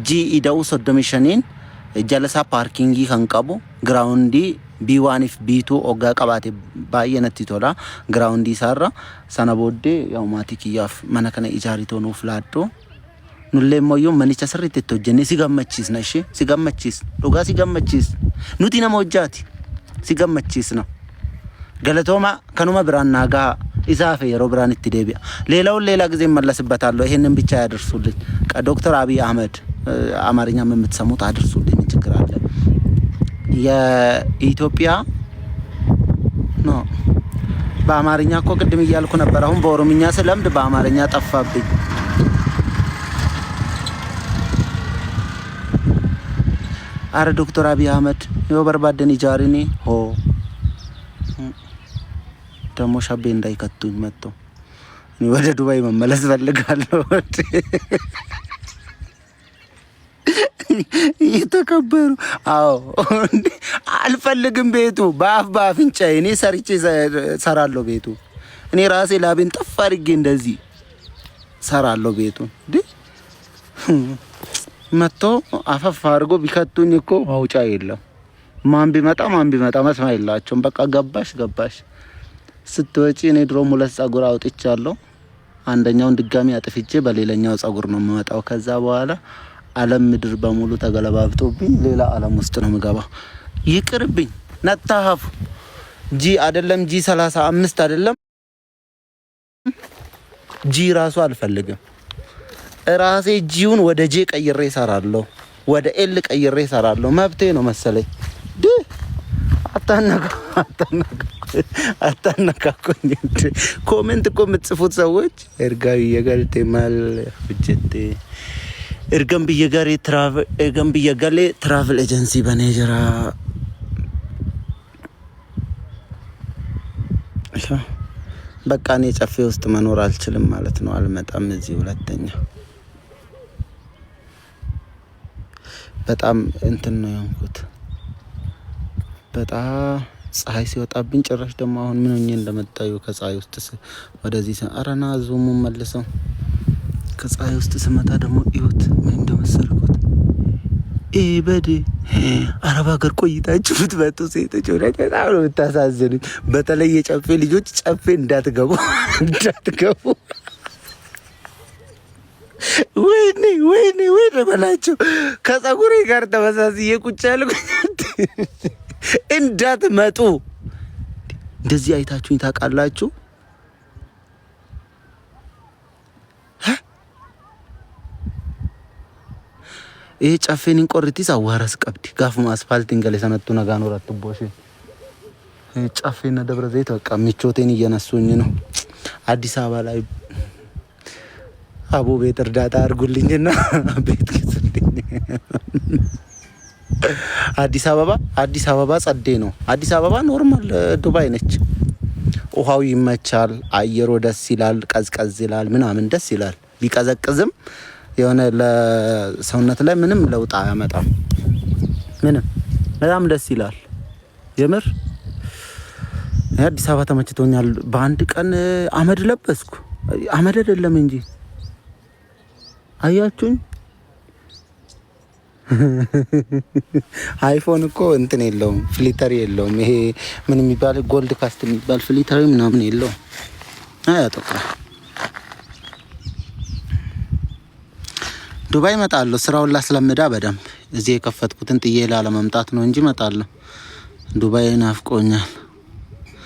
G ida'u soddomishaniin jalasa paarkingii kan qabu giraawundii B1 if B2 ogaa qabaate baay'ee natti tola giraawundii isaarra sana booddee yaa maatii kiyyaaf mana kana ijaaritoo nuuf laaddo nullee immoo manicha sirriitti itti hojjennee si gammachiisna ishee si gammachiis dhugaa si gammachiis nuti nama hojjaati si gammachiisna galatooma kanuma biraan naagaa ኢዛፈ የሮብራን ኢትዴቢያ ሌላ ጊዜ መለስበታለሁ ይሄንን ብቻ ያደርሱልኝ ዶክተር አብይ አህመድ አማርኛ የምትሰሙት አድርሱልኝ ችግር አለ የኢትዮጵያ ነው በአማርኛ እኮ ቅድም ይያልኩ ነበር አሁን በኦሮምኛ ስለምድ በአማርኛ ጠፋብኝ አረ ዶክተር አብይ አህመድ የበርባደን ይጃሪኒ ሆ ደሞ ሻቤ እንዳይከቱኝ መጥቶ እኔ ወደ ዱባይ መመለስ ፈልጋለሁ ይተከበሩ አዎ አልፈልግም ቤቱ በአፍንጫ እኔ ሰርቼ ሰራለሁ ቤቱ እኔ ራሴ ላቤን ጠፍ አድርጌ እንደዚህ ሰራለሁ ቤቱ መጥቶ አፈፍ አድርጎ ቢከቱኝ እኮ ማውጫ የለም ማን ቢመጣ መስማ የላቸውም በቃ ገባሽ ስትወጪ እኔ ድሮ ሙለት ጸጉር አውጥቻለሁ አንደኛውን ድጋሚ አጥፍቼ በሌላኛው ጸጉር ነው የምመጣው ከዛ በኋላ ዓለም ምድር በሙሉ ተገለባብጦብኝ ሌላ ዓለም ውስጥ ነው የምገባው ይቅርብኝ ነታሃፍ ጂ አይደለም ጂ 35 አይደለም ጂ ራሱ አልፈልግም ራሴ ጂውን ወደ ጄ ቀይሬ ሰራለሁ ወደ ኤል ቀይሬ ሰራለሁ መብቴ ነው መሰለኝ አታነካኩኝ ኮሜንት እኮ የምትጽፉት ሰዎች እርጋዊ የጋልቴ ማል ብጀቴ እርገም ብየጋሌ ትራቭል ኤጀንሲ በኔጀራ በቃ እኔ ጨፌ ውስጥ መኖር አልችልም ማለት ነው አልመጣም እዚህ ሁለተኛ በጣም እንትን ነው ያንኩት በጣም ፀሐይ ሲወጣብኝ ጭራሽ ደግሞ አሁን ምን ሆኜ እንደመጣዩ ከፀሐይ ውስጥ ወደዚህ አራና ዙሙ መልሰው ከፀሐይ ውስጥ ስመጣ ደግሞ ይወት ምን እንደመሰልኩት በዲ አረብ ሀገር ቆይታችሁ ብትመጡ ሴቶች ወላጅ በጣም ነው የምታሳዝኑኝ በተለይ የጨፌ ልጆች ጨፌ እንዳትገቡ ወይኔ በላቸው ከፀጉሬ ጋር ተመሳስዬ ቁጭ ያልኩኝ እንዳትመጡ እንደዚህ አይታችሁኝ ታውቃላችሁ ይሄ ጨፌኒን ቆርቲስ አዋራስ ቀብዲ ጋፍ አስፋልት እንገለ ሰነቱ ነጋኖ ረትቦሽ ጨፌና ደብረ ዘይት በቃ ምቾቴን እየነሱኝ ነው አዲስ አበባ ላይ አቡ ቤት እርዳታ አድርጉልኝና ቤት ግዙልኝ አዲስ አበባ ጸዴ ነው አዲስ አበባ ኖርማል ዱባይ ነች ውሃው ይመቻል አየሩ ደስ ይላል ቀዝቀዝ ይላል ምናምን ደስ ይላል ቢቀዘቅዝም የሆነ ለሰውነት ላይ ምንም ለውጥ አያመጣም ምንም በጣም ደስ ይላል የምር አዲስ አበባ ተመችቶኛል በአንድ ቀን አመድ ለበስኩ አመድ አይደለም እንጂ አያችሁኝ አይፎን እኮ እንትን የለውም ፍሊተር የለውም ይሄ ምን የሚባል ጎልድ ካስት የሚባል ፍሊተር ምናምን የለውም አያጠቃ ዱባይ መጣለሁ ስራውን ላስለምዳ በደንብ እዚህ የከፈትኩትን ጥዬ ላለመምጣት ነው እንጂ መጣለሁ ዱባይ ናፍቆኛል